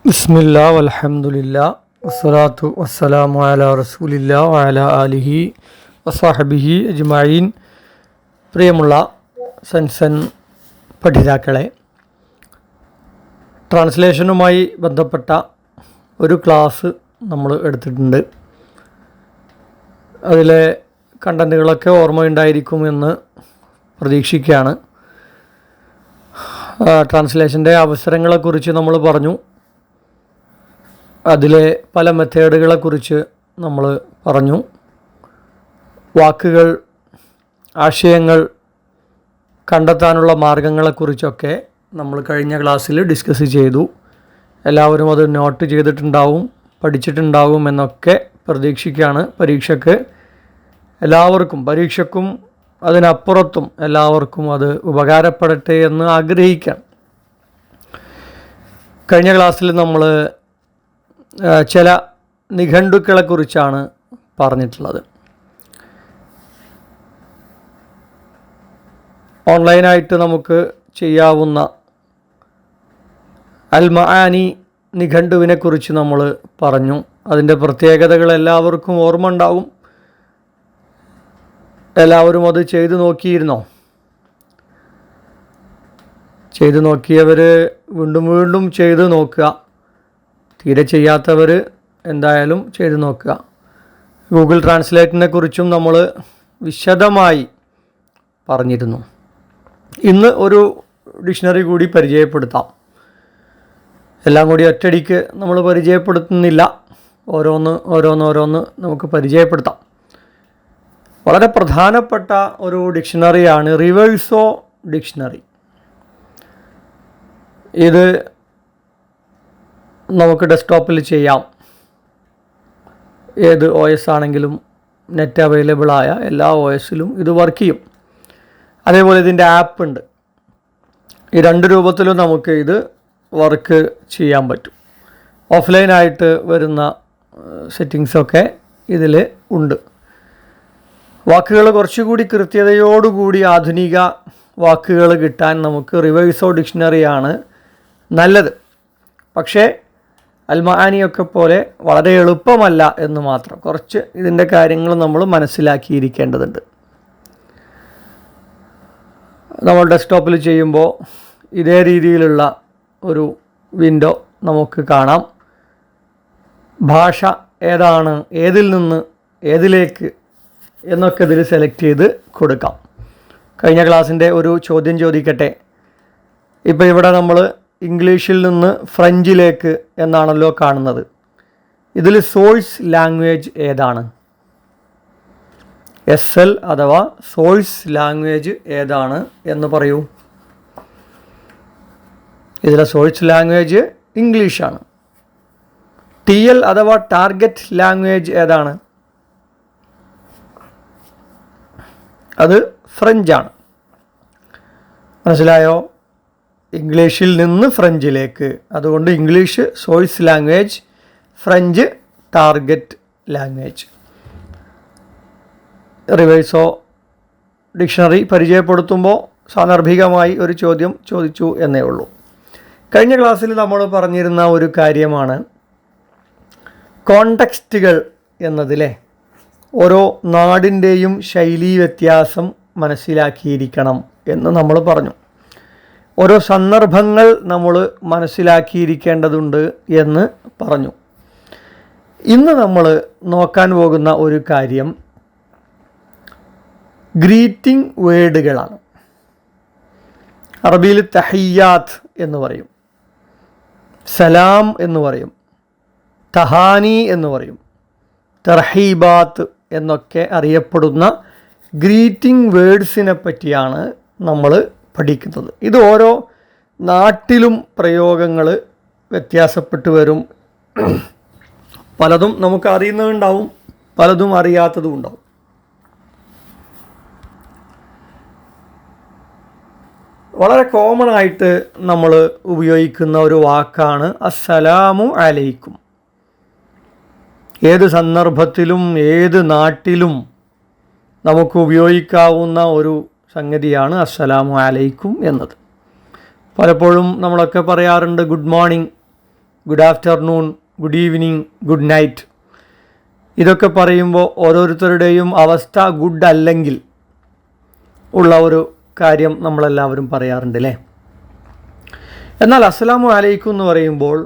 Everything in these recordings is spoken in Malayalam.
ബിസ്മില്ലാ വൽഹംദുലില്ലാ വസ്സലാത്തു വസ്സലാമു അലാ റസൂലില്ലാ വഅലാ ആലിഹി വസ്വഹ്ബിഹി അജ്മഈൻ. പ്രിയമുള്ള സൻസൻ പഠിതാക്കളെ, ട്രാൻസ്ലേഷനുമായി ബന്ധപ്പെട്ട ഒരു ക്ലാസ് നമ്മൾ എടുത്തിട്ടുണ്ട്. അതിലെ കണ്ടൻറ്റുകളൊക്കെ ഓർമ്മയുണ്ടായിരിക്കുമെന്ന് പ്രതീക്ഷിക്കുകയാണ്. ട്രാൻസ്ലേഷൻ്റെ അവസരങ്ങളെക്കുറിച്ച് നമ്മൾ പറഞ്ഞു. അതിലെ പല മെത്തേഡുകളെക്കുറിച്ച് നമ്മൾ പറഞ്ഞു. വാക്കുകൾ, ആശയങ്ങൾ കണ്ടെത്താനുള്ള മാർഗങ്ങളെക്കുറിച്ചൊക്കെ നമ്മൾ കഴിഞ്ഞ ക്ലാസ്സിൽ ഡിസ്കസ് ചെയ്തു. എല്ലാവരും അത് നോട്ട് ചെയ്തിട്ടുണ്ടാവും, പഠിച്ചിട്ടുണ്ടാവും എന്നൊക്കെ പ്രതീക്ഷിക്കുകയാണ്. പരീക്ഷയ്ക്കും അതിനപ്പുറത്തും എല്ലാവർക്കും അത് ഉപകാരപ്പെടട്ടെ എന്ന് ആഗ്രഹിക്കാം. കഴിഞ്ഞ ക്ലാസ്സിൽ നമ്മൾ ചില നിഘണ്ടുക്കളെക്കുറിച്ചാണ് പറഞ്ഞിട്ടുള്ളത്. ഓൺലൈനായിട്ട് നമുക്ക് ചെയ്യാവുന്ന അൽ മആനി നിഘണ്ടുവിനെക്കുറിച്ച് നമ്മൾ പറഞ്ഞു. അതിൻ്റെ പ്രത്യേകതകൾ എല്ലാവർക്കും ഓർമ്മ ഉണ്ടാവും. എല്ലാവരും അത് ചെയ്തു നോക്കിയിരുന്നോ? ചെയ്തു നോക്കിയവർ വീണ്ടും വീണ്ടും ചെയ്ത് നോക്കുക. തീരെ ചെയ്യാത്തവർ എന്തായാലും ചെയ്തു നോക്കുക. ഗൂഗിൾ ട്രാൻസ്ലേറ്റിനെ കുറിച്ചും നമ്മൾ വിശദമായി പറഞ്ഞിരുന്നു. ഇന്ന് ഒരു ഡിക്ഷണറി കൂടി പരിചയപ്പെടുത്താം. എല്ലാം കൂടി ഒറ്റയടിക്ക് നമ്മൾ പരിചയപ്പെടുത്തുന്നില്ല. ഓരോന്ന് നമുക്ക് പരിചയപ്പെടുത്താം. വളരെ പ്രധാനപ്പെട്ട ഒരു ഡിക്ഷണറിയാണ് റിവേഴ്സോ ഡിക്ഷണറി. ഇത് നമുക്ക് ഡെസ്ക്ടോപ്പിൽ ചെയ്യാം. ഏത് OS ആണെങ്കിലും നെറ്റ് അവൈലബിളായ എല്ലാ OSലും ഇത് വർക്ക് ചെയ്യും. അതേപോലെ ഇതിൻ്റെ ആപ്പ് ഉണ്ട്. ഈ രണ്ട് രൂപത്തിലും നമുക്ക് ഇത് വർക്ക് ചെയ്യാൻ പറ്റും. ഓഫ്ലൈനായിട്ട് വരുന്ന സെറ്റിങ്സൊക്കെ ഇതിൽ ഉണ്ട്. വാക്കുകൾ കുറച്ചുകൂടി കൃത്യതയോടുകൂടി ആധുനിക വാക്കുകൾ കിട്ടാൻ നമുക്ക് റിവേഴ്സോ ഡിക്ഷണറിയാണ് നല്ലത്. പക്ഷേ അൽ മആനിയൊക്കെ പോലെ വളരെ എളുപ്പമല്ല എന്ന് മാത്രം. കുറച്ച് ഇതിൻ്റെ കാര്യങ്ങൾ നമ്മൾ മനസ്സിലാക്കിയിരിക്കേണ്ടതുണ്ട്. നമ്മൾ ഡെസ്ക്ടോപ്പിൽ ചെയ്യുമ്പോൾ ഇതേ രീതിയിലുള്ള ഒരു വിൻഡോ നമുക്ക് കാണാം. ഭാഷ ഏതാണ്, ഏതിൽ നിന്ന് ഏതിലേക്ക് എന്നൊക്കെ ഇതിൽ സെലക്ട് ചെയ്ത് കൊടുക്കാം. കഴിഞ്ഞ ക്ലാസ്സിൻ്റെ ഒരു ചോദ്യം ചോദിക്കട്ടെ. ഇപ്പോൾ ഇവിടെ നമ്മൾ ഇംഗ്ലീഷിൽ നിന്ന് ഫ്രഞ്ചിലേക്ക് എന്നാണല്ലോ കാണുന്നത്. ഇതിൽ സോഴ്സ് ലാംഗ്വേജ് ഏതാണ്? SL അഥവാ സോഴ്സ് ലാംഗ്വേജ് ഏതാണ് എന്ന് പറയൂ. ഇതിലെ സോഴ്സ് ലാംഗ്വേജ് ഇംഗ്ലീഷാണ്. TL അഥവാ ടാർഗറ്റ് ലാംഗ്വേജ് ഏതാണ്? അത് ഫ്രഞ്ചാണ്. മനസ്സിലായോ? ഇംഗ്ലീഷിൽ നിന്ന് ഫ്രഞ്ചിലേക്ക്. അതുകൊണ്ട് English source language, French target language. Reverso dictionary പരിചയപ്പെടുത്തുമ്പോൾ സാന്ദർഭികമായി ഒരു ചോദ്യം ചോദിച്ചു എന്നേ ഉള്ളൂ. കഴിഞ്ഞ ക്ലാസ്സിൽ നമ്മൾ പറഞ്ഞിരുന്ന ഒരു കാര്യമാണ് കോണ്ടെക്സ്റ്റുകൾ എന്നതിലെ ഓരോ നാടിൻ്റെയും ശൈലീ വ്യത്യാസം മനസ്സിലാക്കിയിരിക്കണം എന്ന് നമ്മൾ പറഞ്ഞു. ഓരോ സന്ദർഭങ്ങൾ നമ്മൾ മനസ്സിലാക്കിയിരിക്കേണ്ടതുണ്ട് എന്ന് പറഞ്ഞു. ഇന്ന് നമ്മൾ നോക്കാൻ പോകുന്ന ഒരു കാര്യം ഗ്രീറ്റിംഗ് വേർഡുകളാണ്. അറബിയിൽ തഹിയ്യാത്ത് എന്ന് പറയും, സലാം എന്ന് പറയും, തഹാനി എന്ന് പറയും, തർഹീബാത്ത് എന്നൊക്കെ അറിയപ്പെടുന്ന ഗ്രീറ്റിംഗ് വേർഡ്സിനെ പറ്റിയാണ് നമ്മൾ പഠിക്കുന്നത്. ഇത് ഓരോ നാട്ടിലും പ്രയോഗങ്ങൾ വ്യത്യാസപ്പെട്ട് വരും. പലതും നമുക്ക് അറിയുന്നതുണ്ടാവും, പലതും അറിയാത്തതും ഉണ്ടാവും. വളരെ കോമൺ ആയിട്ട് നമ്മൾ ഉപയോഗിക്കുന്ന ഒരു വാക്കാണ് അസ്സലാമു അലൈക്കും. ഏത് സന്ദർഭത്തിലും ഏത് നാട്ടിലും നമുക്ക് ഉപയോഗിക്കാവുന്ന ഒരു സംഗതിയാണ് അസ്സലാമു അലൈക്കും എന്നത്. പലപ്പോഴും നമ്മളൊക്കെ പറയാറുണ്ട് good morning good afternoon, good evening, good night. ഇതൊക്കെ പറയുമ്പോൾ ഓരോരുത്തരുടെയും അവസ്ഥ ഗുഡ് അല്ലെങ്കിൽ ഉള്ള ഒരു കാര്യം നമ്മളെല്ലാവരും പറയാറുണ്ട് അല്ലേ. എന്നാൽ അസ്സലാമു അലൈക്കും എന്ന് പറയുമ്പോൾ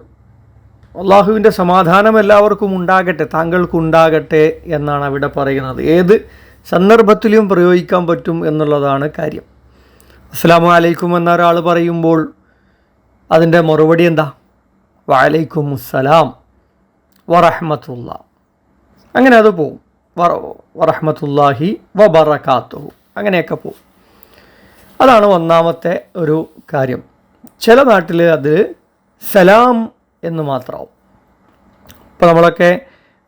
അള്ളാഹുവിൻ്റെ സമാധാനം എല്ലാവർക്കും ഉണ്ടാകട്ടെ, താങ്കൾക്കുണ്ടാകട്ടെ എന്നാണ് അവിടെ പറയുന്നത്. ഏത് സന്ദർഭത്തിലും പ്രയോഗിക്കാൻ പറ്റും എന്നുള്ളതാണ് കാര്യം. അസ്സലാമു അലൈക്കും എന്ന ഒരാൾ പറയുമ്പോൾ അതിൻ്റെ മറുപടി എന്താ? വഅലൈക്കും അസ്സലാം വറഹ്മത്തുള്ള. അങ്ങനെ അത് പോവും. വറഹ്മത്തുള്ളാഹി വബറകാതുഹു അങ്ങനെയൊക്കെ പോവും. അതാണ് ഒന്നാമത്തെ ഒരു കാര്യം. ചില നാട്ടിൽ അത് സലാം എന്ന് മാത്രമാവും. ഇപ്പോൾ നമ്മളൊക്കെ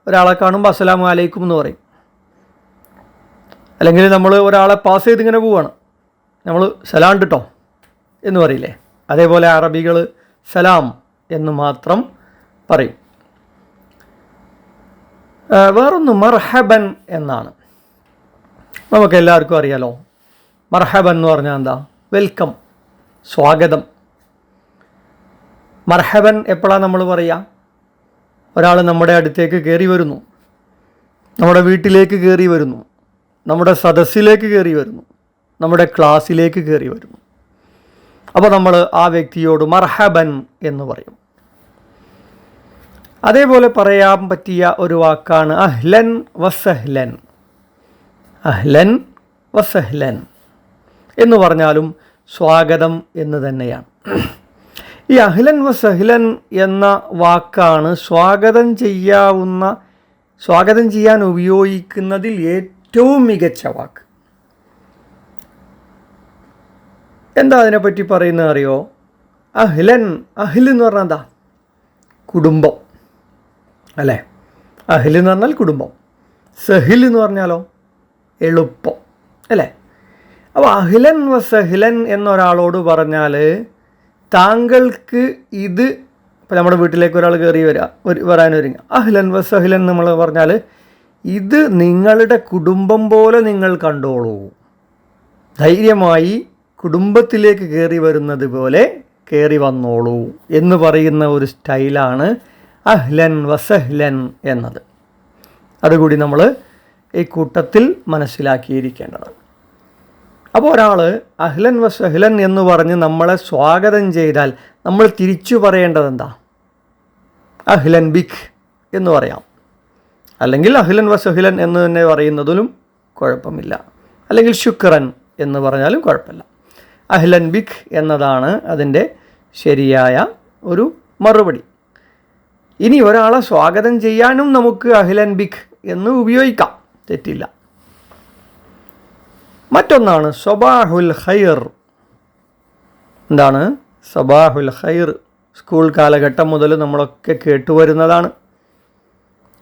ഒരാളെ കാണുമ്പോൾ അസ്സലാമു അലൈക്കും എന്ന് പറയും. അല്ലെങ്കിൽ നമ്മൾ ഒരാളെ പാസ് ചെയ്ത് ഇങ്ങനെ പോവുകയാണ്, നമ്മൾ സലാം കേട്ടോ എന്ന് പറയില്ലേ. അതേപോലെ അറബികൾ സലാം എന്ന് മാത്രം പറയും. വേറൊന്ന് മർഹബൻ എന്നാണ്. നമുക്ക് എല്ലാവർക്കും അറിയാലോ, മർഹബൻ എന്ന് പറഞ്ഞാൽ എന്താ? വെൽക്കം, സ്വാഗതം. മർഹബൻ എപ്പോഴാണ് നമ്മൾ പറയുക? ഒരാൾ നമ്മുടെ അടുത്തേക്ക് കയറി വരുന്നു, നമ്മുടെ വീട്ടിലേക്ക് കയറി വരുന്നു, നമ്മുടെ സദസ്സിലേക്ക് കയറി വരുന്നു, നമ്മുടെ ക്ലാസ്സിലേക്ക് കയറി വരുന്നു. അപ്പോൾ നമ്മൾ ആ വ്യക്തിയോട് മർഹബൻ എന്ന് പറയും. അതേപോലെ പറയാൻ പറ്റിയ ഒരു വാക്കാണ് അഹ്ലൻ വസഹ്ലൻ. അഹ്ലൻ വസഹ്ലൻ എന്ന് പറഞ്ഞാലും സ്വാഗതം എന്ന് തന്നെയാണ്. ഈ അഹ്ലൻ വസഹ്ലൻ എന്ന വാക്കാണ് സ്വാഗതം ചെയ്യാൻ ഉപയോഗിക്കുന്നതിൽ ഏറ്റവും മികച്ച വാക്ക്. എന്താ അതിനെപ്പറ്റി പറയുന്നത് അറിയോ? അഹ്ലൻ, അഹ്ൽ എന്ന് പറഞ്ഞാൽ എന്താ? കുടുംബം അല്ലേ. അഹ്ൽ എന്ന് പറഞ്ഞാൽ കുടുംബം. സഹിൽ എന്ന് പറഞ്ഞാലോ എളുപ്പം അല്ലേ. അപ്പോൾ അഹ്ലൻ വസഹ്ലൻ എന്നൊരാളോട് പറഞ്ഞാൽ താങ്കൾക്ക് ഇത്, ഇപ്പോൾ നമ്മുടെ വീട്ടിലേക്ക് ഒരാൾ കയറി വരാനൊരുങ്ങുക, അഹ്ലൻ വസഹ്ലൻ നമ്മൾ പറഞ്ഞാൽ ഇത് നിങ്ങളുടെ കുടുംബം പോലെ നിങ്ങൾ കണ്ടോളൂ, ധൈര്യമായി കുടുംബത്തിലേക്ക് കയറി വരുന്നത് പോലെ കയറി വന്നോളൂ എന്ന് പറയുന്ന ഒരു സ്റ്റൈലാണ് അഹ്ലൻ വസഹ്ലൻ എന്നത്. അതുകൂടി നമ്മൾ ഈ കൂട്ടത്തിൽ മനസ്സിലാക്കിയിരിക്കേണ്ടതാണ്. അപ്പോൾ ഒരാൾ അഹ്ലൻ വസഹ്ലൻ എന്ന് പറഞ്ഞ് നമ്മളെ സ്വാഗതം ചെയ്താൽ നമ്മൾ തിരിച്ചു പറയേണ്ടത് എന്താ? അഹ്ലൻ ബിക് എന്ന് പറയാം. അല്ലെങ്കിൽ അഹ്ലൻ വസഹ്ലൻ എന്ന് തന്നെ പറയുന്നതിലും കുഴപ്പമില്ല. അല്ലെങ്കിൽ ശുക്രൻ എന്ന് പറഞ്ഞാലും കുഴപ്പമില്ല. അഹ്ലൻ ബിക് എന്നതാണ് അതിൻ്റെ ശരിയായ ഒരു മറുപടി. ഇനി ഒരാളെ സ്വാഗതം ചെയ്യാനും നമുക്ക് അഹ്ലൻ ബിക് എന്ന് ഉപയോഗിക്കാം, തെറ്റില്ല. മറ്റൊന്നാണ് സബാഹുൽ ഖൈർ. എന്താണ് സബാഹുൽ ഖൈർ? സ്കൂൾ കാലഘട്ടം മുതൽ നമ്മളൊക്കെ കേട്ടുവരുന്നതാണ്.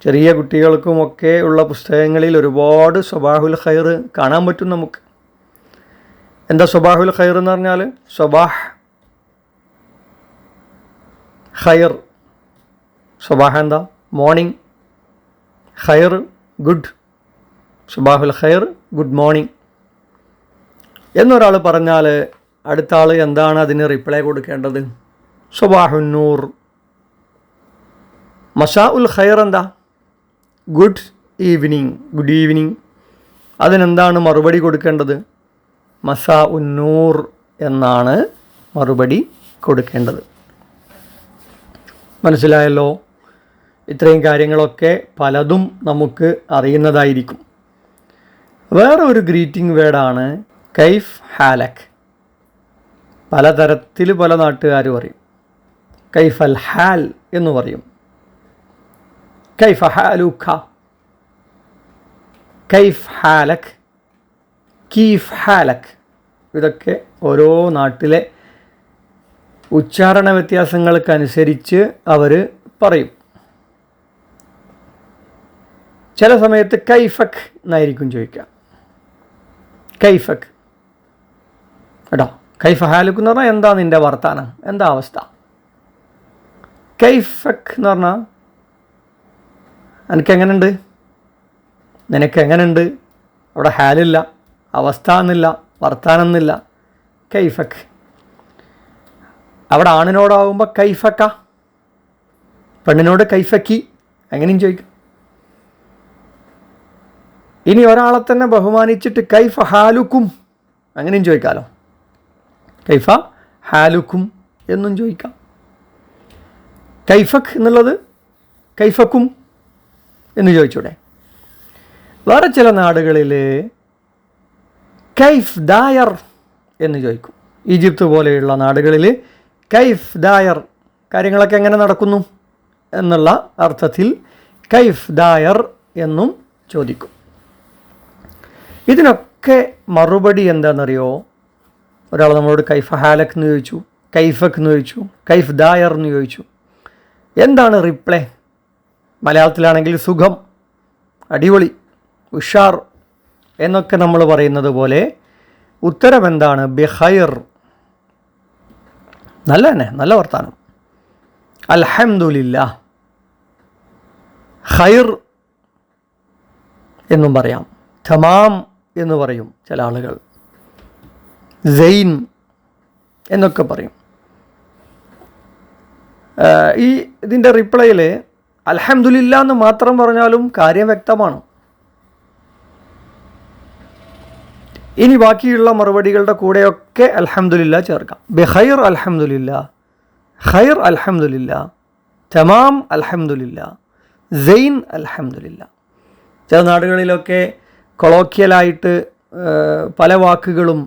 ചെറിയ കുട്ടികൾക്കുമൊക്കെ ഉള്ള പുസ്തകങ്ങളിൽ ഒരുപാട് സബാഹുൽ ഖൈർ കാണാൻ പറ്റും നമുക്ക്. എന്താ സബാഹുൽ ഖൈർ എന്ന് പറഞ്ഞാൽ? സബാഹ് ഖൈർ. സബാഹ് എന്താ? മോർണിംഗ്. ഖൈർ ഗുഡ്. സബാഹുൽ ഖൈർ ഗുഡ് മോർണിംഗ് എന്നൊരാൾ പറഞ്ഞാൽ അടുത്ത ആൾ എന്താണ് അതിന് റിപ്ലൈ കൊടുക്കേണ്ടത്? സബാഹുൻ നൂർ. മസാ ഉൽ ഖൈർ എന്താ? Good evening, good evening. അതിനെന്താണ് മറുപടി കൊടുക്കേണ്ടത്? മസാ ഉൻ നൂർ എന്നാണ് മറുപടി കൊടുക്കേണ്ടത്. മനസ്സിലായല്ലോ? ഇത്രയും കാര്യങ്ങളൊക്കെ പലതും നമുക്ക് അറിയുന്നതായിരിക്കും. വേറെ ഒരു ഗ്രീറ്റിംഗ് വേർഡാണ് കൈഫ് ഹാലക്. പലതരത്തിൽ പല നാട്ടുകാർ പറയും. കൈഫ് അൽ ഹാൽ എന്ന് പറയും. കൈഫ ഹാലുഖ, കൈഫ് ഹാലക്, കീഫ് ഹാലക്. ഇതൊക്കെ ഓരോ നാട്ടിലെ ഉച്ചാരണ വ്യത്യാസങ്ങൾക്കനുസരിച്ച് അവർ പറയും. ചില സമയത്ത് കൈഫക് എന്നായിരിക്കും ചോദിക്കുക. കൈഫക് കേട്ടോ. കൈഫ ഹാലുക്ക് എന്ന് പറഞ്ഞാൽ എന്താ നിൻ്റെ വർത്താനം, എന്താ അവസ്ഥ. കൈഫക് എന്ന് പറഞ്ഞാൽ എനിക്കെങ്ങനെയുണ്ട്, നിനക്കെങ്ങനെയുണ്ട്. അവിടെ ഹാലില്ല, അവസ്ഥ എന്നില്ല, വർത്താനം എന്നില്ല. കൈഫക്. അവിടെ ആണിനോടാവുമ്പോൾ കൈഫക്ക, പെണ്ണിനോട് കൈഫക്കി അങ്ങനെയും ചോദിക്കാം. ഇനി ഒരാളെ തന്നെ ബഹുമാനിച്ചിട്ട് കൈഫ ഹാലുക്കും അങ്ങനെയും ചോദിക്കാമല്ലോ. കൈഫ ഹാലുക്കും എന്നും ചോദിക്കാം. കൈഫക് എന്നുള്ളത് കൈഫക്കും എന്ന് ചോദിച്ചൂടെ? വേറെ ചില നാടുകളിൽ കൈഫ് ദായർ എന്ന് ചോദിക്കും. ഈജിപ്ത് പോലെയുള്ള നാടുകളിൽ കൈഫ് ദായർ, കാര്യങ്ങളൊക്കെ എങ്ങനെ നടക്കുന്നു എന്നുള്ള അർത്ഥത്തിൽ കൈഫ് ദായർ എന്നും ചോദിക്കും. ഇതിനൊക്കെ മറുപടി എന്താണെന്നറിയോ? ഒരാൾ നമ്മളോട് കൈഫ ഹാലക് എന്ന് ചോദിച്ചു, കൈഫക് എന്ന് ചോദിച്ചു, കൈഫ് ദായർ എന്ന് ചോദിച്ചു. എന്താണ് റിപ്ലൈ? മലയാളത്തിലാണെങ്കിൽ സുഖം, അടിപൊളി, ഉഷാർ എന്നൊക്കെ നമ്മൾ പറയുന്നത് പോലെ ഉത്തരം എന്താണ്? ബിഖൈർ, നല്ല തന്നെ, നല്ല വർത്താനം. അൽഹംദുലില്ലാ, ഖൈർ എന്നും പറയാം, തമാം എന്ന് പറയും ചില ആളുകൾ, സൈൻ എന്നൊക്കെ പറയും. ഇതിൻ്റെ റിപ്ലൈയിൽ അൽഹംദുലില്ലാ എന്ന് മാത്രം പറഞ്ഞാലും കാര്യം വ്യക്തമാണ്. ഇനി ബാക്കിയുള്ള മറുപടികളുടെ കൂടെയൊക്കെ അൽഹംദുലില്ലാ ചേർക്കാം. ബിഖൈർ അൽഹംദുലില്ലാ, ഖൈർ അൽഹംദുലില്ലാ, തമാം അൽഹംദുലില്ലാ, സൈൻ അൽഹംദുലില്ലാ. ചില നാടുകളിലൊക്കെ കൊളോക്കിയലായിട്ട് പല വാക്കുകളും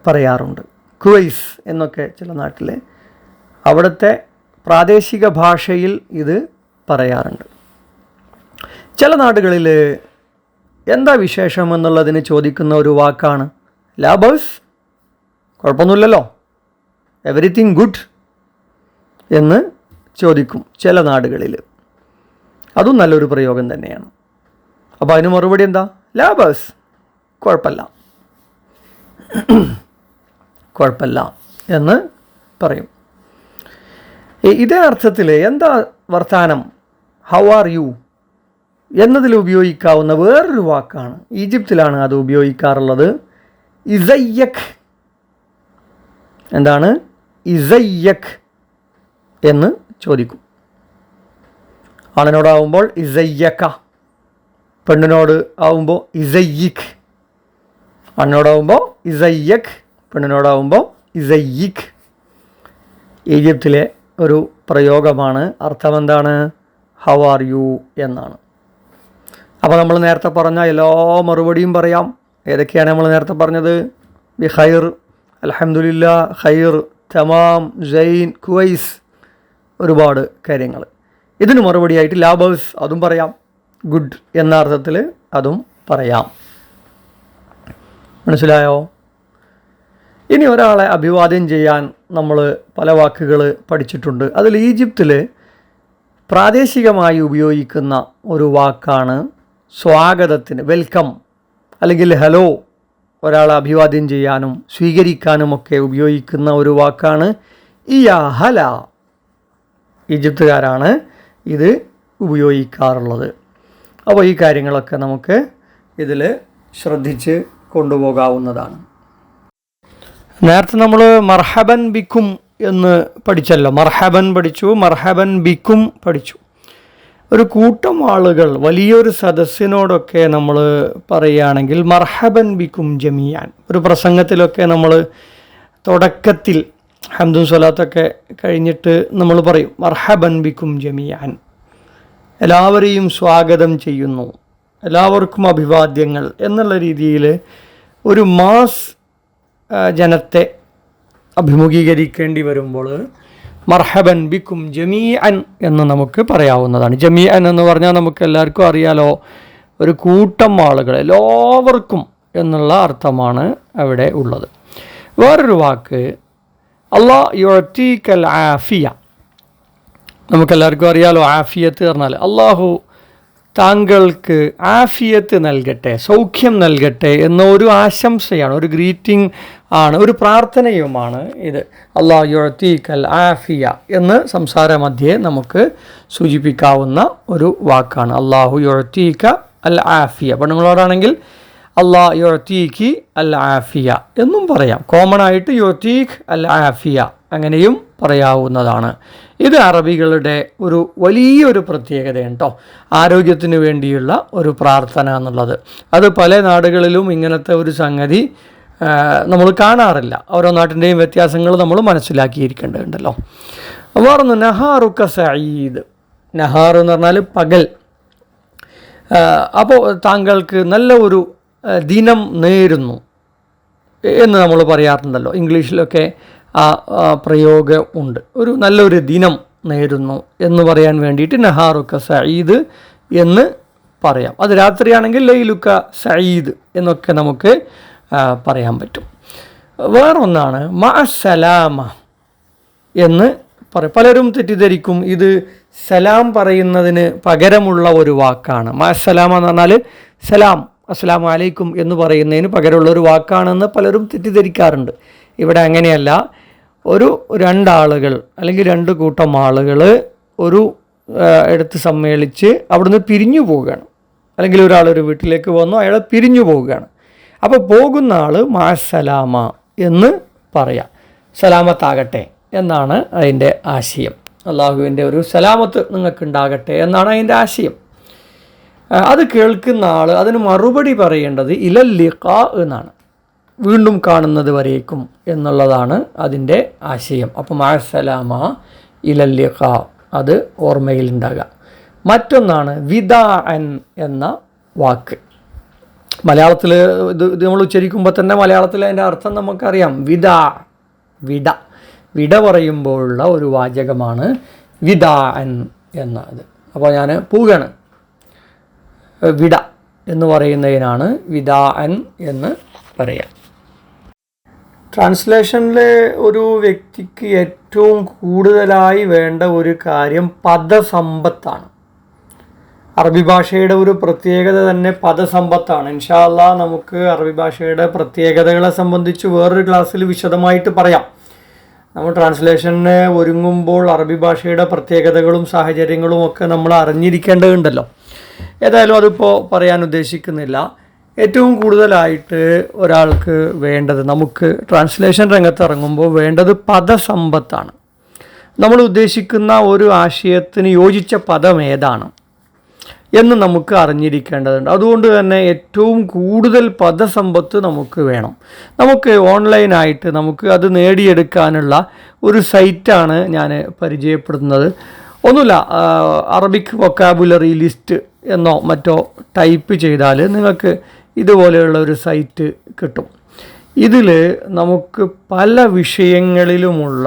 പറയാറുണ്ട്. കുവൈസ് എന്നൊക്കെ ചില നാട്ടിൽ അവിടുത്തെ പ്രാദേശിക ഭാഷയിൽ ഇത് പറയാറുണ്ട്. ചില നാടുകളിൽ എന്താ വിശേഷം എന്നുള്ളതിന് ചോദിക്കുന്ന ഒരു വാക്കാണ് ലാ ബൗസ്, കുഴപ്പമൊന്നുമില്ലല്ലോ, എവറിത്തിങ് ഗുഡ് എന്ന് ചോദിക്കും ചില നാടുകളിൽ. അതും നല്ലൊരു പ്രയോഗം തന്നെയാണ്. അപ്പോൾ അതിന് മറുപടി എന്താ? ലാ ബൗസ്, കുഴപ്പമില്ല, കുഴപ്പമില്ല എന്ന് പറയും. ഇതേ അർത്ഥത്തിൽ എന്താ വർത്താനം, ഹൗ ആർ യു എന്നതിൽ ഉപയോഗിക്കാവുന്ന വേറൊരു വാക്കാണ്, ഈജിപ്തിലാണ് അത് ഉപയോഗിക്കാറുള്ളത്, ഇസയ്യക്. എന്താണ്? ഇസയ്യക് എന്ന് ചോദിക്കും. ആണിനോടാവുമ്പോൾ ഇസയ്യക്ക, പെണ്ണിനോട് ആവുമ്പോൾ ഇസയ്യിക്. ആണിനോടാവുമ്പോൾ ഇസയ്യക്, പെണ്ണിനോടാവുമ്പോൾ ഇസയ്യിക്. ഈജിപ്തിലെ ഒരു പ്രയോഗമാണ്. അർത്ഥം എന്താണ്? ഹൗ ആർ യു എന്നാണ്. അപ്പോൾ നമ്മൾ നേരത്തെ പറഞ്ഞ എല്ലാ മറുപടിയും പറയാം. ഏതൊക്കെയാണ് നമ്മൾ നേരത്തെ പറഞ്ഞത്? ബി ഖൈർ, അൽഹംദുലില്ലാ, ഖൈർ, തമാം, സൈൻ, കുവൈസ്, ഒരുപാട് കാര്യങ്ങൾ. ഇതിന് മറുപടിയായിട്ട് ലാബേഴ്സ്, അതും പറയാം. ഗുഡ് എന്ന അർത്ഥത്തിൽ അതും പറയാം. മനസ്സിലായോ? ഇനി ഒരാളെ അഭിവാദ്യം ചെയ്യാൻ നമ്മൾ പല വാക്കുകൾ പഠിച്ചിട്ടുണ്ട്. അതിൽ ഈജിപ്തിൽ പ്രാദേശികമായി ഉപയോഗിക്കുന്ന ഒരു വാക്കാണ് സ്വാഗതത്തിന്, വെൽക്കം അല്ലെങ്കിൽ ഹലോ. ഒരാളെ അഭിവാദ്യം ചെയ്യാനും സ്വീകരിക്കാനുമൊക്കെ ഉപയോഗിക്കുന്ന ഒരു വാക്കാണ് ഇയാ ഹല. ഈജിപ്തുകാരാണ് ഇത് ഉപയോഗിക്കാറുള്ളത്. അപ്പോൾ ഈ കാര്യങ്ങളൊക്കെ നമുക്ക് ഇതിൽ ശ്രദ്ധിച്ച് കൊണ്ടുപോകാവുന്നതാണ്. നേരത്തെ നമ്മൾ മർഹബൻ ബിക്കും എന്ന് പഠിച്ചല്ലോ. മർഹബൻ പഠിച്ചു, മർഹബൻ ബിക്കും പഠിച്ചു. ഒരു കൂട്ടം ആളുകൾ, വലിയൊരു സദസ്സിനോടൊക്കെ നമ്മൾ പറയുകയാണെങ്കിൽ മർഹബൻ ബിക്കും ജമിയാൻ. ഒരു പ്രസംഗത്തിലൊക്കെ നമ്മൾ തുടക്കത്തിൽ ഹംദും സ്വലാത്തൊക്കെ കഴിഞ്ഞിട്ട് നമ്മൾ പറയും മർഹബൻ ബിക്കും ജമിയാൻ, എല്ലാവരെയും സ്വാഗതം ചെയ്യുന്നു, എല്ലാവർക്കും അഭിവാദ്യങ്ങൾ എന്നുള്ള രീതിയിൽ ഒരു മാസ് ജനത്തെ അഭിമുഖീകരിക്കേണ്ടി വരുമ്പോൾ മർഹബൻ ബിക്കും ജമീഅൻ എന്ന് നമുക്ക് പറയാവുന്നതാണ്. ജമീഅൻ എന്ന് പറഞ്ഞാൽ നമുക്ക് എല്ലാവർക്കും അറിയാലോ, ഒരു കൂട്ടം ആളുകൾ, എല്ലാവർക്കും എന്നുള്ള അർത്ഥമാണ് അവിടെ ഉള്ളത്. വേറൊരു വാക്ക് അല്ലാഹ് യുഅതീകൽ ആഫിയ. നമുക്കെല്ലാവർക്കും അറിയാലോ ആഫിയത്ത് പറഞ്ഞാൽ അള്ളാഹു താങ്കൾക്ക് ആഫിയത്ത് നൽകട്ടെ, സൗഖ്യം നൽകട്ടെ എന്ന ഒരു ആശംസയാണ്, ഒരു ഗ്രീറ്റിംഗ് ആണ്, ഒരു പ്രാർത്ഥനയുമാണ് ഇത്. അല്ലാഹു യുഅതീകൽ ആഫിയ എന്ന് സംസാരമധ്യേ നമുക്ക് സൂചിപ്പിക്കാവുന്ന ഒരു വാക്കാണ്. അല്ലാഹു യുഅതീക അൽ ആഫിയ. പെണ്ണുങ്ങളോടാണെങ്കിൽ അല്ലാഹു യുഅതീകി അൽ ആഫിയ എന്നും പറയാം. കോമൺ ആയിട്ട് യുഅതീക് അൽ ആഫിയ അങ്ങനെയും പറയാവുന്നതാണ്. ഇത് അറബികളുടെ ഒരു വലിയൊരു പ്രത്യേകതയാണ് കേട്ടോ, ആരോഗ്യത്തിന് വേണ്ടിയുള്ള ഒരു പ്രാർത്ഥന എന്നുള്ളത്. അത് പല നാടുകളിലും ഇങ്ങനത്തെ ഒരു സംഗതി നമ്മൾ കാണാറില്ല. ഓരോ നാട്ടിൻ്റെയും വ്യത്യാസങ്ങൾ നമ്മൾ മനസ്സിലാക്കിയിരിക്കേണ്ടതുണ്ടല്ലോ. വേറൊന്ന് നഹാറുക്ക സഈദ്. നഹാർ എന്ന് പറഞ്ഞാൽ പകൽ. അപ്പോൾ താങ്കൾക്ക് നല്ല ഒരു ദിനം നേരുന്നു എന്ന് നമ്മൾ പറയാറുണ്ടല്ലോ. ഇംഗ്ലീഷിലൊക്കെ ആ പ്രയോഗം ഉണ്ട്. ഒരു നല്ലൊരു ദിനം നേരുന്നു എന്ന് പറയാൻ വേണ്ടിയിട്ട് നഹാറുക്ക സഈദ് എന്ന് പറയാം. അത് രാത്രിയാണെങ്കിൽ ലൈലുക്ക സഈദ് എന്നൊക്കെ നമുക്ക് പറയാൻ പറ്റും. വേറൊന്നാണ് മഅസ്സലാമ എന്ന് പറയും. പലരും തെറ്റിദ്ധരിക്കും ഇത് സലാം പറയുന്നതിന് പകരമുള്ള ഒരു വാക്കാണ്. മഅസ്സലാമ എന്ന് പറഞ്ഞാൽ സലാം അസ്സലാമു അലൈക്കും എന്ന് പറയുന്നതിന് പകരമുള്ള ഒരു വാക്കാണെന്ന് പലരും തെറ്റിദ്ധരിക്കാറുണ്ട്. ഇവിടെ അങ്ങനെയല്ല. ഒരു രണ്ടാളുകൾ അല്ലെങ്കിൽ രണ്ട് കൂട്ടം ആളുകൾ ഒരു ഇടത്ത് സമ്മേളിച്ച് അവിടുന്ന് പിരിഞ്ഞു പോവുകയാണ്. അല്ലെങ്കിൽ ഒരാളൊരു വീട്ടിലേക്ക് വന്നു, അയാൾ പിരിഞ്ഞു പോവുകയാണ്. അപ്പോൾ പോകുന്ന ആൾ മഅസ്സലാമ എന്ന് പറയാം. സലാമത്താകട്ടെ എന്നാണ് അതിൻ്റെ ആശയം. അള്ളാഹുവിൻ്റെ ഒരു സലാമത്ത് നിങ്ങൾക്കുണ്ടാകട്ടെ എന്നാണ് അതിൻ്റെ ആശയം. അത് കേൾക്കുന്ന ആൾ അതിന് മറുപടി പറയേണ്ടത് ഇലൽ ലിഖാ എന്നാണ്, വീണ്ടും കാണുന്നത് വരേക്കും എന്നുള്ളതാണ് അതിൻ്റെ ആശയം. അപ്പോൾ മഅസ്സലാമ ഇലൽ ലിഖാ അത് ഓർമ്മയിലുണ്ടാകുക. മറ്റൊന്നാണ് വിദാഅൻ എന്ന വാക്ക്. മലയാളത്തിൽ ഇത് നമ്മൾ ഉച്ചരിക്കുമ്പോൾ തന്നെ മലയാളത്തിൽ അതിൻ്റെ അർത്ഥം നമുക്കറിയാം. വിട പറയുമ്പോഴുള്ള ഒരു വാചകമാണ് വിദാഅൻ എന്നത്. അപ്പോൾ ഞാൻ പോവുകയാണ്, വിട എന്ന് പറയുന്നതിനാണ് വിദാഅൻ എന്ന് പറയാം. ട്രാൻസ്ലേഷനിൽ ഒരു വ്യക്തിക്ക് ഏറ്റവും കൂടുതലായി വേണ്ട ഒരു കാര്യം പദസമ്പത്താണ്. അറബി ഭാഷയുടെ ഒരു പ്രത്യേകത തന്നെ പദസമ്പത്താണ്. ഇൻഷാ അല്ലാഹ് നമുക്ക് അറബി ഭാഷയുടെ പ്രത്യേകതകളെ സംബന്ധിച്ച് വേറൊരു ക്ലാസ്സിൽ വിശദമായിട്ട് പറയാം. നമ്മൾ ട്രാൻസ്ലേഷന് ഒരുങ്ങുമ്പോൾ അറബി ഭാഷയുടെ പ്രത്യേകതകളും സാഹചര്യങ്ങളും ഒക്കെ നമ്മൾ അറിഞ്ഞിരിക്കേണ്ടതുണ്ടല്ലോ. ഏതായാലും അതിപ്പോൾ പറയാൻ ഉദ്ദേശിക്കുന്നില്ല. ഏറ്റവും കൂടുതലായിട്ട് ഒരാൾക്ക് വേണ്ടത്, നമുക്ക് ട്രാൻസ്ലേഷൻ രംഗത്ത് ഇറങ്ങുമ്പോൾ വേണ്ടത് പദസമ്പത്താണ്. നമ്മൾ ഉദ്ദേശിക്കുന്ന ഒരു ആശയത്തിന് യോജിച്ച പദം ഏതാണ് എന്ന് നമുക്ക് അറിഞ്ഞിരിക്കേണ്ടതുണ്ട്. അതുകൊണ്ട് തന്നെ ഏറ്റവും കൂടുതൽ പദസമ്പത്ത് നമുക്ക് വേണം. നമുക്ക് ഓൺലൈനായിട്ട് നമുക്ക് അത് നേടിയെടുക്കാനുള്ള ഒരു സൈറ്റാണ് ഞാൻ പരിചയപ്പെടുത്തുന്നത്. ഒന്നുമില്ല, അറബിക് വൊക്കാബുലറി ലിസ്റ്റ് എന്നോ മറ്റോ ടൈപ്പ് ചെയ്താൽ നിങ്ങൾക്ക് ഇതുപോലെയുള്ള ഒരു സൈറ്റ് കിട്ടും. ഇതിൽ നമുക്ക് പല വിഷയങ്ങളിലുമുള്ള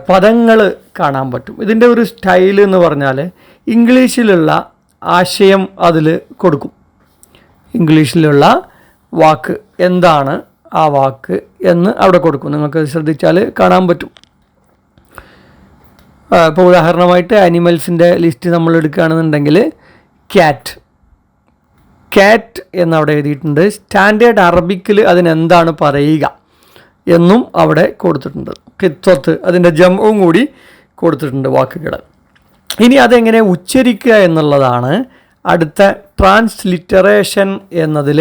പദങ്ങൾ കാണാൻ പറ്റും. ഇതിൻ്റെ ഒരു സ്റ്റൈൽ എന്ന് പറഞ്ഞാൽ ഇംഗ്ലീഷിലുള്ള ആശയം അതിൽ കൊടുക്കും. ഇംഗ്ലീഷിലുള്ള വാക്ക് എന്താണ് ആ വാക്ക് എന്ന് അവിടെ കൊടുക്കും. നിങ്ങൾക്ക് ശ്രദ്ധിച്ചാൽ കാണാൻ പറ്റും. ഇപ്പോൾ ഉദാഹരണമായിട്ട് ആനിമൽസിൻ്റെ ലിസ്റ്റ് നമ്മൾ എടുക്കുകയാണെന്നുണ്ടെങ്കിൽ ക്യാറ്റ് എന്നവിടെ എഴുതിയിട്ടുണ്ട്. സ്റ്റാൻഡേർഡ് അറബിക്കിൽ അതിനെന്താണ് പറയുക എന്നും അവിടെ കൊടുത്തിട്ടുണ്ട്. ഖിത്വത്ത് അതിൻ്റെ ജംഉം കൂടി കൊടുത്തിട്ടുണ്ട് വാക്കുകൾ. ഇനി അതെങ്ങനെ ഉച്ചരിക്കുക എന്നുള്ളതാണ് അടുത്ത ട്രാൻസ്ലിറ്ററേഷൻ എന്നതിൽ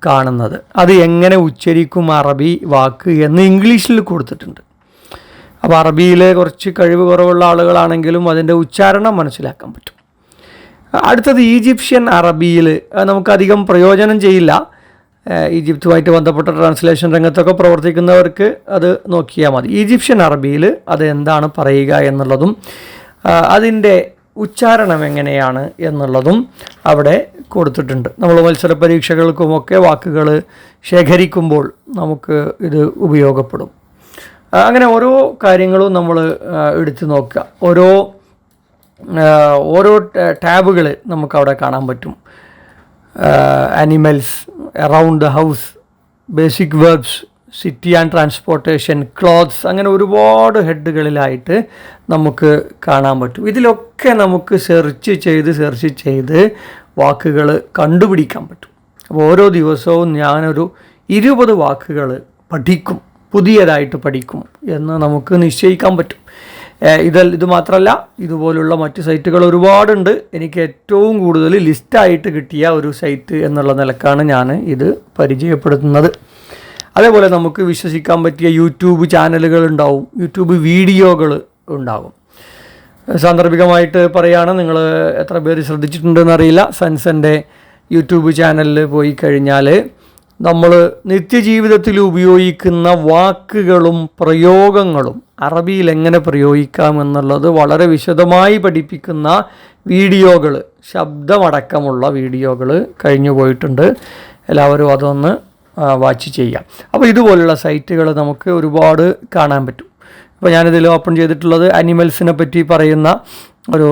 കാണുന്നത്. അത് എങ്ങനെ ഉച്ചരിക്കും അറബി വാക്ക് എന്ന് ഇംഗ്ലീഷിൽ കൊടുത്തിട്ടുണ്ട്. അപ്പോൾ അറബിയിൽ കുറച്ച് കഴിവ് കുറവുള്ള ആളുകളാണെങ്കിലും അതിൻ്റെ ഉച്ചാരണം മനസ്സിലാക്കാൻ പറ്റും. അടുത്തത് ഈജിപ്ഷ്യൻ അറബിയിൽ നമുക്കധികം പ്രയോജനം ചെയ്യില്ല. ഈജിപ്തുമായിട്ട് ബന്ധപ്പെട്ട ട്രാൻസ്ലേഷൻ രംഗത്തൊക്കെ പ്രവർത്തിക്കുന്നവർക്ക് അത് നോക്കിയാൽ മതി. ഈജിപ്ഷ്യൻ അറബിയിൽ അത് എന്താണ് പറയുക എന്നുള്ളതും അതിൻ്റെ ഉച്ചാരണം എങ്ങനെയാണ് എന്നുള്ളതും അവിടെ കൊടുത്തിട്ടുണ്ട്. നമ്മൾ മത്സര പരീക്ഷകൾക്കുമൊക്കെ വാക്കുകൾ ശേഖരിക്കുമ്പോൾ നമുക്ക് ഇത് ഉപയോഗപ്പെടും. അങ്ങനെ ഓരോ കാര്യങ്ങളും നമ്മൾ എടുത്തു നോക്കുക. ഓരോ ടാബുകൾ നമുക്കവിടെ കാണാൻ പറ്റും. Animals, around the house, basic verbs, city and transportation, clothes, അങ്ങനെ ഒരുപാട് ഹെഡുകളിലായിട്ട് നമുക്ക് കാണാൻ പറ്റും. ഇതിലൊക്കെ നമുക്ക് സെർച്ച് ചെയ്ത് വാക്കുകൾ കണ്ടുപിടിക്കാൻ പറ്റും. അപ്പോൾ ഓരോ ദിവസവും ഞാനൊരു 20 വാക്കുകൾ പുതിയതായിട്ട് പഠിക്കും എന്ന് നമുക്ക് നിശ്ചയിക്കാൻ പറ്റും. ഇത് മാത്രമല്ല, ഇതുപോലുള്ള മറ്റ് സൈറ്റുകൾ ഒരുപാടുണ്ട്. എനിക്ക് ഏറ്റവും കൂടുതൽ ലിസ്റ്റായിട്ട് കിട്ടിയ ഒരു സൈറ്റ് എന്നുള്ള നിലക്കാണ് ഞാൻ ഇത് പരിചയപ്പെടുത്തുന്നത്. അതേപോലെ നമുക്ക് വിശ്വസിക്കാൻ പറ്റിയ യൂട്യൂബ് ചാനലുകൾ ഉണ്ടാവും, യൂട്യൂബ് വീഡിയോകൾ ഉണ്ടാകും. സാന്ദർഭികമായിട്ട് പറയുകയാണ്, നിങ്ങൾ എത്ര പേര് ശ്രദ്ധിച്ചിട്ടുണ്ടെന്ന് അറിയില്ല, സൻസൻ്റെ യൂട്യൂബ് ചാനലിൽ പോയി കഴിഞ്ഞാൽ നമ്മൾ നിത്യജീവിതത്തിൽ ഉപയോഗിക്കുന്ന വാക്കുകളും പ്രയോഗങ്ങളും അറബിയിൽ എങ്ങനെ പ്രയോഗിക്കാം എന്നുള്ളത് വളരെ വിശദമായി പഠിപ്പിക്കുന്ന വീഡിയോകൾ, ശബ്ദമടക്കമുള്ള വീഡിയോകൾ കഴിഞ്ഞു പോയിട്ടുണ്ട്. എല്ലാവരും അതൊന്ന് വാച്ച് ചെയ്യാം. അപ്പോൾ ഇതുപോലുള്ള സൈറ്റുകൾ നമുക്ക് ഒരുപാട് കാണാൻ പറ്റും. ഇപ്പോൾ ഞാനിതിൽ ഓപ്പൺ ചെയ്തിട്ടുള്ളത് അനിമൽസിനെ പറ്റി പറയുന്ന ഒരു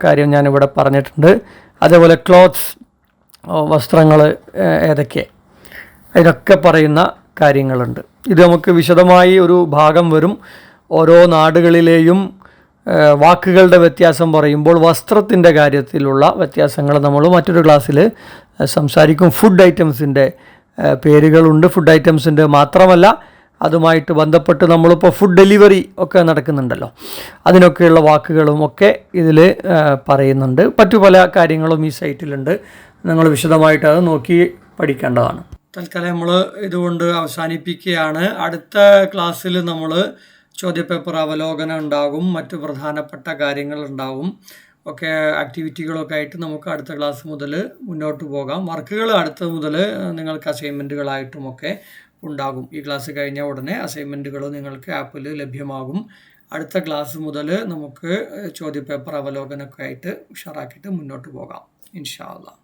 കാര്യം ഞാനിവിടെ പറഞ്ഞിട്ടുണ്ട്. അതേപോലെ ക്ലോത്ത്സ്, വസ്ത്രങ്ങൾ ഏതൊക്കെ, ഇതിനൊക്കെ പറയുന്ന കാര്യങ്ങളുണ്ട്. ഇത് നമുക്ക് വിശദമായി ഒരു ഭാഗം വരും. ഓരോ നാടുകളിലെയും വാക്കുകളുടെ വ്യത്യാസം പറയുമ്പോൾ വസ്ത്രത്തിൻ്റെ കാര്യത്തിലുള്ള വ്യത്യാസങ്ങൾ നമ്മൾ മറ്റൊരു ക്ലാസ്സിൽ സംസാരിക്കും. ഫുഡ് ഐറ്റംസിൻ്റെ പേരുകളുണ്ട്. ഫുഡ് ഐറ്റംസിൻ്റെ മാത്രമല്ല, അതുമായിട്ട് ബന്ധപ്പെട്ട് നമ്മളിപ്പോൾ ഫുഡ് ഡെലിവറി ഒക്കെ നടക്കുന്നുണ്ടല്ലോ, അതിനൊക്കെയുള്ള വാക്കുകളും ഒക്കെ ഇതിൽ പറയുന്നുണ്ട്. മറ്റു പല കാര്യങ്ങളും ഈ സൈറ്റിലുണ്ട്. നിങ്ങൾ വിശദമായിട്ട് അത് നോക്കി പഠിക്കേണ്ടതാണ്. തൽക്കാലം നമ്മൾ ഇതുകൊണ്ട് അവസാനിപ്പിക്കുകയാണ്. അടുത്ത ക്ലാസ്സിൽ നമ്മൾ ചോദ്യപേപ്പർ അവലോകനം ഉണ്ടാകും, മറ്റു പ്രധാനപ്പെട്ട കാര്യങ്ങൾ ഉണ്ടാകും, ഒക്കെ ആക്ടിവിറ്റികളൊക്കെ ആയിട്ട് നമുക്ക് അടുത്ത ക്ലാസ് മുതൽ മുന്നോട്ട് പോകാം. വർക്കുകൾ അടുത്ത മുതൽ നിങ്ങൾക്ക് അസൈൻമെൻറ്റുകളായിട്ടുമൊക്കെ ഉണ്ടാകും. ഈ ക്ലാസ് കഴിഞ്ഞ ഉടനെ അസൈൻമെൻറ്റുകൾ നിങ്ങൾക്ക് ആപ്പിൽ ലഭ്യമാകും. അടുത്ത ക്ലാസ് മുതൽ നമുക്ക് ചോദ്യപേപ്പർ അവലോകനമൊക്കെ ആയിട്ട് ഉഷാറാക്കിയിട്ട് മുന്നോട്ട് പോകാം ഇൻഷാ അല്ലാഹ്.